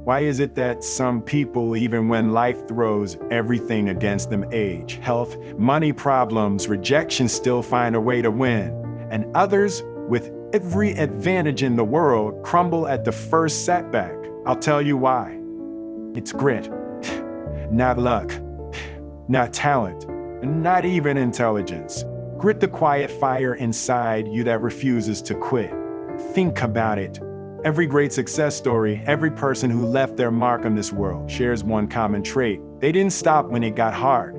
Why is it that some people, even when life throws everything against them, age, health, money problems, rejection, still find a way to win? And others, with every advantage in the world, crumble at the first setback? I'll tell you why. It's grit, not luck, not talent, and not even intelligence. Grit, the quiet fire inside you that refuses to quit. Think about it. Every great success story, every person who left their mark on this world shares one common trait. They didn't stop when it got hard.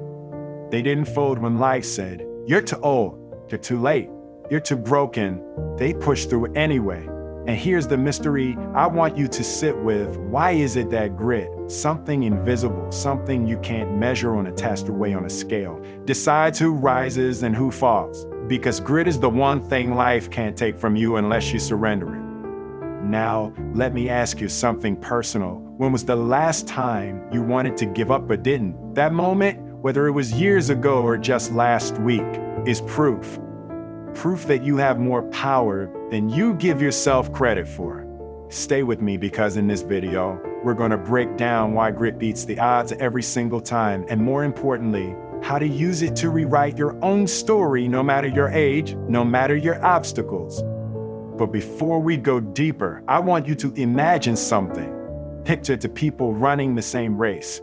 They didn't fold when life said, "You're too old, you're too late, you're too broken." They pushed through anyway. And here's the mystery I want you to sit with. Why is it that grit, something invisible, something you can't measure on a test or weigh on a scale, decides who rises and who falls? Because grit is the one thing life can't take from you unless you surrender it. Now, let me ask you something personal. When was the last time you wanted to give up but didn't? That moment, whether it was years ago or just last week, is proof. Proof that you have more power than you give yourself credit for. Stay with me, because in this video, we're going to break down why grit beats the odds every single time, and more importantly, how to use it to rewrite your own story, no matter your age, no matter your obstacles. But before we go deeper, I want you to imagine something. Picture two people running the same race.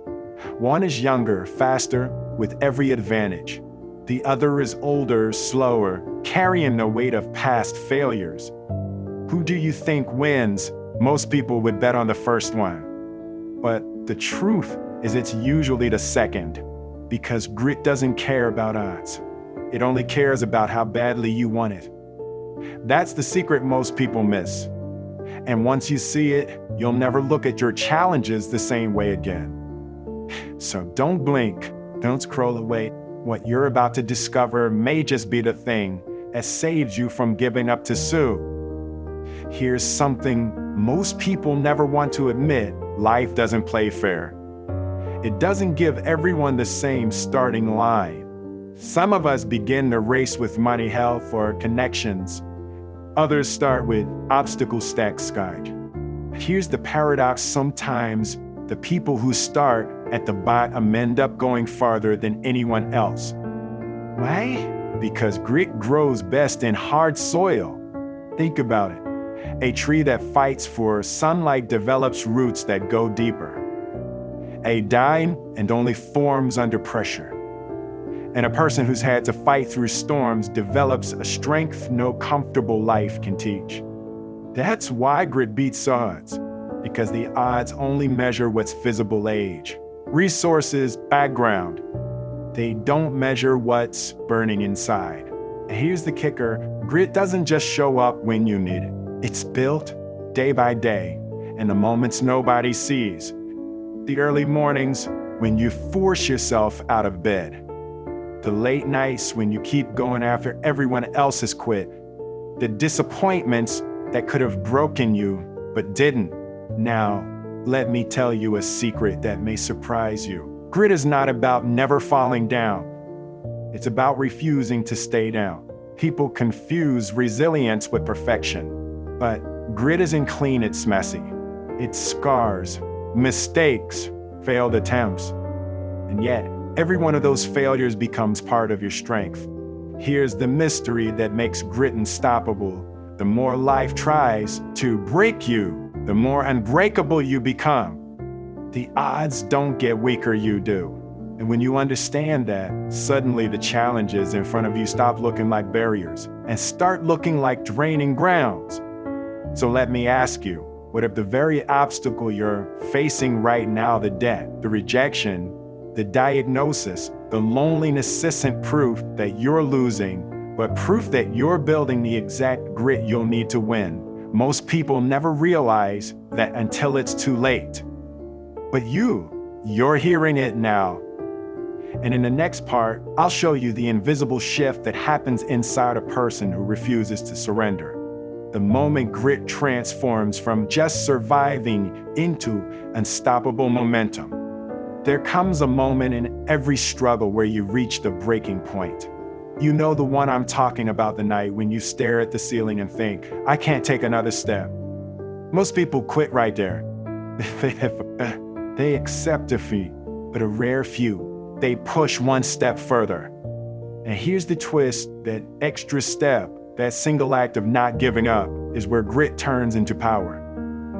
One is younger, faster, with every advantage. The other is older, slower, carrying the weight of past failures. Who do you think wins? Most people would bet on the first one. But the truth is it's usually the second, because grit doesn't care about odds. It only cares about how badly you want it. That's the secret most people miss. And once you see it, you'll never look at your challenges the same way again. So don't blink, don't scroll away. What you're about to discover may just be the thing that saves you from giving up too soon. Here's something most people never want to admit: life doesn't play fair. It doesn't give everyone the same starting line. Some of us begin the race with money, health, or connections. Others start with obstacle stacked sky. Here's the paradox: sometimes the people who start at the bottom end up going farther than anyone else. Why? Because grit grows best in hard soil. Think about it. A tree that fights for sunlight develops roots that go deeper. A dime and only forms under pressure. And a person who's had to fight through storms develops a strength no comfortable life can teach. That's why grit beats odds, because the odds only measure what's visible: age, resources, background. They don't measure what's burning inside. And here's the kicker: grit doesn't just show up when you need it. It's built day by day, in the moments nobody sees. The early mornings when you force yourself out of bed. The late nights when you keep going after everyone else has quit. The disappointments that could have broken you but didn't. Now, let me tell you a secret that may surprise you. Grit is not about never falling down. It's about refusing to stay down. People confuse resilience with perfection. But grit isn't clean, it's messy. It's scars, mistakes, failed attempts. And yet, every one of those failures becomes part of your strength. Here's the mystery that makes grit unstoppable. The more life tries to break you, the more unbreakable you become. The odds don't get weaker, you do. And when you understand that, suddenly the challenges in front of you stop looking like barriers and start looking like draining grounds. So let me ask you, what if the very obstacle you're facing right now, the debt, the rejection, the diagnosis, the loneliness, isn't proof that you're losing, but proof that you're building the exact grit you'll need to win? Most people never realize that until it's too late. But you're hearing it now. And in the next part, I'll show you the invisible shift that happens inside a person who refuses to surrender. The moment grit transforms from just surviving into unstoppable momentum. There comes a moment in every struggle where you reach the breaking point. You know the one I'm talking about, the night when you stare at the ceiling and think, I can't take another step. Most people quit right there. They accept defeat, but a rare few. They push one step further. And here's the twist: that extra step, that single act of not giving up, is where grit turns into power.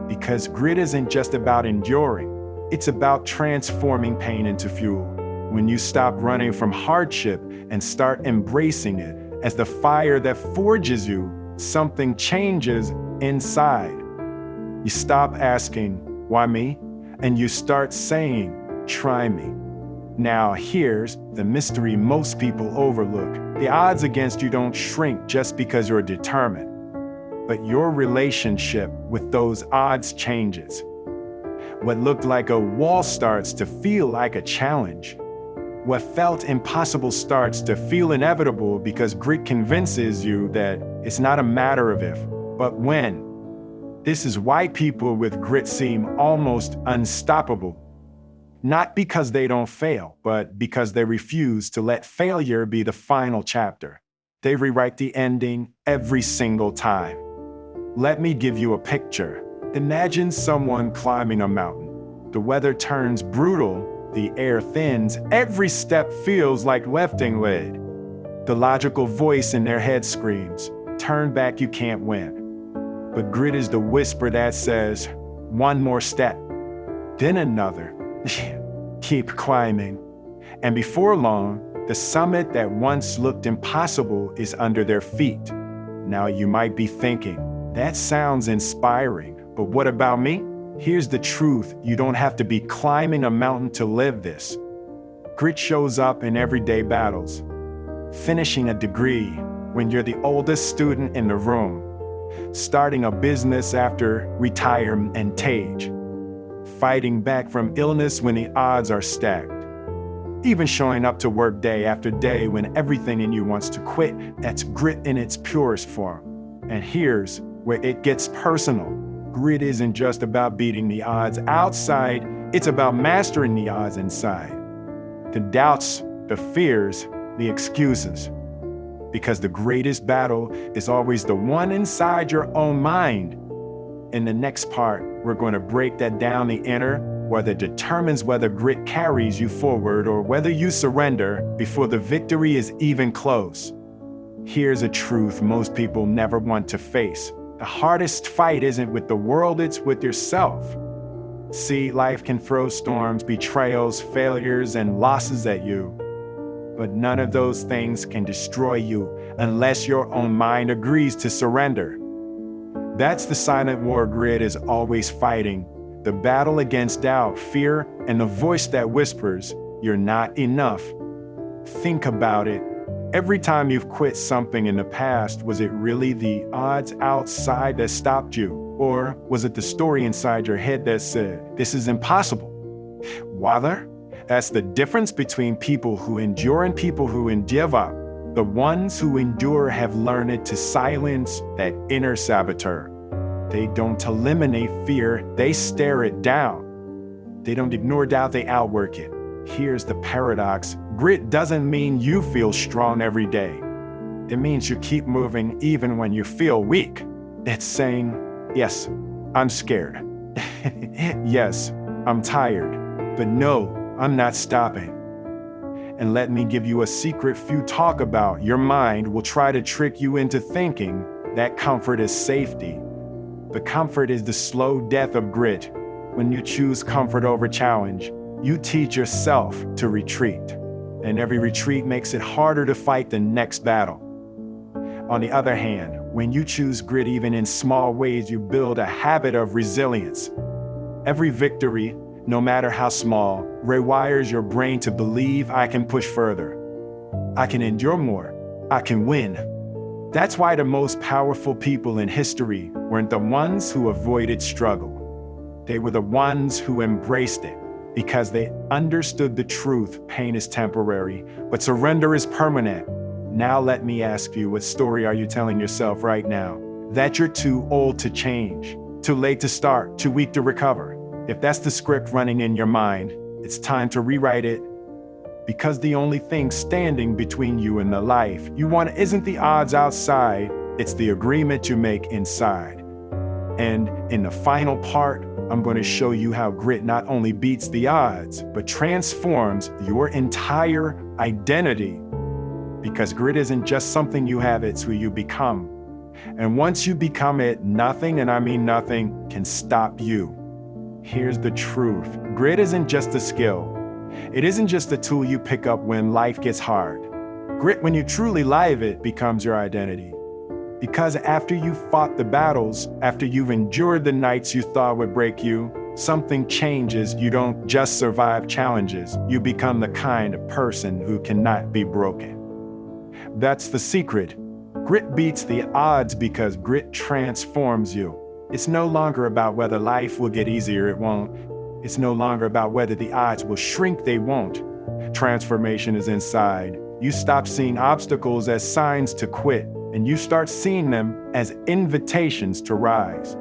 Because grit isn't just about enduring, it's about transforming pain into fuel. When you stop running from hardship and start embracing it as the fire that forges you, something changes inside. You stop asking, "Why me?" and you start saying, "Try me." Now here's the mystery most people overlook. The odds against you don't shrink just because you're determined, but your relationship with those odds changes. What looked like a wall starts to feel like a challenge. What felt impossible starts to feel inevitable because grit convinces you that it's not a matter of if, but when. This is why people with grit seem almost unstoppable. Not because they don't fail, but because they refuse to let failure be the final chapter. They rewrite the ending every single time. Let me give you a picture. Imagine someone climbing a mountain. The weather turns brutal, the air thins, every step feels like lifting lead. The logical voice in their head screams, "Turn back, you can't win." But grit is the whisper that says, "One more step, then another." Keep climbing. And before long, the summit that once looked impossible is under their feet. Now you might be thinking, that sounds inspiring, but what about me? Here's the truth: you don't have to be climbing a mountain to live this. Grit shows up in everyday battles. Finishing a degree when you're the oldest student in the room. Starting a business after retirement and age. Fighting back from illness when the odds are stacked. Even showing up to work day after day when everything in you wants to quit. That's grit in its purest form. And here's where it gets personal. Grit isn't just about beating the odds outside, it's about mastering the odds inside. The doubts, the fears, the excuses. Because the greatest battle is always the one inside your own mind. In the next part, we're going to break that down. The inner, whether it determines whether grit carries you forward or whether you surrender before the victory is even close. Here's a truth most people never want to face. The hardest fight isn't with the world, it's with yourself. See, life can throw storms, betrayals, failures, and losses at you. But none of those things can destroy you unless your own mind agrees to surrender. That's the silent war grit is always fighting. The battle against doubt, fear, and the voice that whispers, "You're not enough." Think about it. Every time you've quit something in the past, was it really the odds outside that stopped you? Or was it the story inside your head that said, "This is impossible"? Whether? That's the difference between people who endure and people who give up. The ones who endure have learned to silence that inner saboteur. They don't eliminate fear, they stare it down. They don't ignore doubt, they outwork it. Here's the paradox. Grit doesn't mean you feel strong every day. It means you keep moving even when you feel weak. It's saying, "Yes, I'm scared. Yes, I'm tired. But no, I'm not stopping." And let me give you a secret few talk about. Your mind will try to trick you into thinking that comfort is safety. But comfort is the slow death of grit. When you choose comfort over challenge, you teach yourself to retreat. And every retreat makes it harder to fight the next battle. On the other hand, when you choose grit even in small ways, you build a habit of resilience. Every victory, no matter how small, rewires your brain to believe, "I can push further. I can endure more. I can win." That's why the most powerful people in history weren't the ones who avoided struggle. They were the ones who embraced it because they understood the truth. Pain is temporary, but surrender is permanent. Now let me ask you, what story are you telling yourself right now? That you're too old to change, too late to start, too weak to recover. If that's the script running in your mind, it's time to rewrite it. Because the only thing standing between you and the life you want isn't the odds outside, it's the agreement you make inside. And in the final part, I'm going to show you how grit not only beats the odds, but transforms your entire identity. Because grit isn't just something you have, it's who you become. And once you become it, nothing, and I mean nothing, can stop you. Here's the truth. Grit isn't just a skill. It isn't just a tool you pick up when life gets hard. Grit, when you truly live it, becomes your identity. Because after you've fought the battles, after you've endured the nights you thought would break you, something changes. You don't just survive challenges. You become the kind of person who cannot be broken. That's the secret. Grit beats the odds because grit transforms you. It's no longer about whether life will get easier, it won't. It's no longer about whether the odds will shrink, they won't. Transformation is inside. You stop seeing obstacles as signs to quit, and you start seeing them as invitations to rise.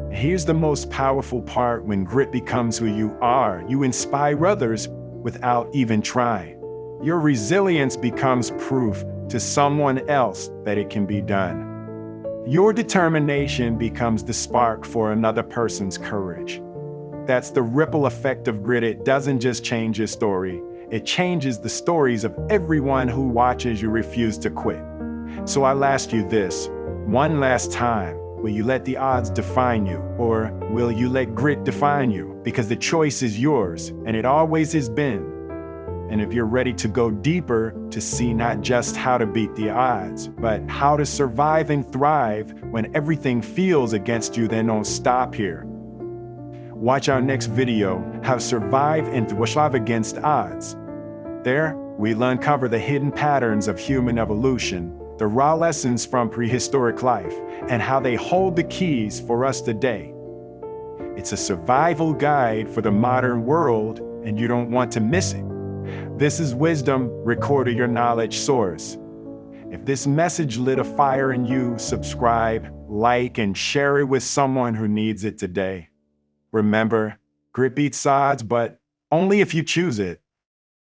Here's the most powerful part: when grit becomes who you are, you inspire others without even trying. Your resilience becomes proof to someone else that it can be done. Your determination becomes the spark for another person's courage. That's the ripple effect of grit. It doesn't just change your story, it changes the stories of everyone who watches you refuse to quit. So I'll ask you this one last time: will you let the odds define you, or will you let grit define you? Because the choice is yours, and it always has been. And if you're ready to go deeper, to see not just how to beat the odds, but how to survive and thrive when everything feels against you, then don't stop here. Watch our next video, How to Survive and Thrive Against Odds. There, we'll uncover the hidden patterns of human evolution, the raw lessons from prehistoric life, and how they hold the keys for us today. It's a survival guide for the modern world, and you don't want to miss it. This is wisdom, recorded your knowledge source. If this message lit a fire in you, subscribe, like, and share it with someone who needs it today. Remember, grit beats odds, but only if you choose it.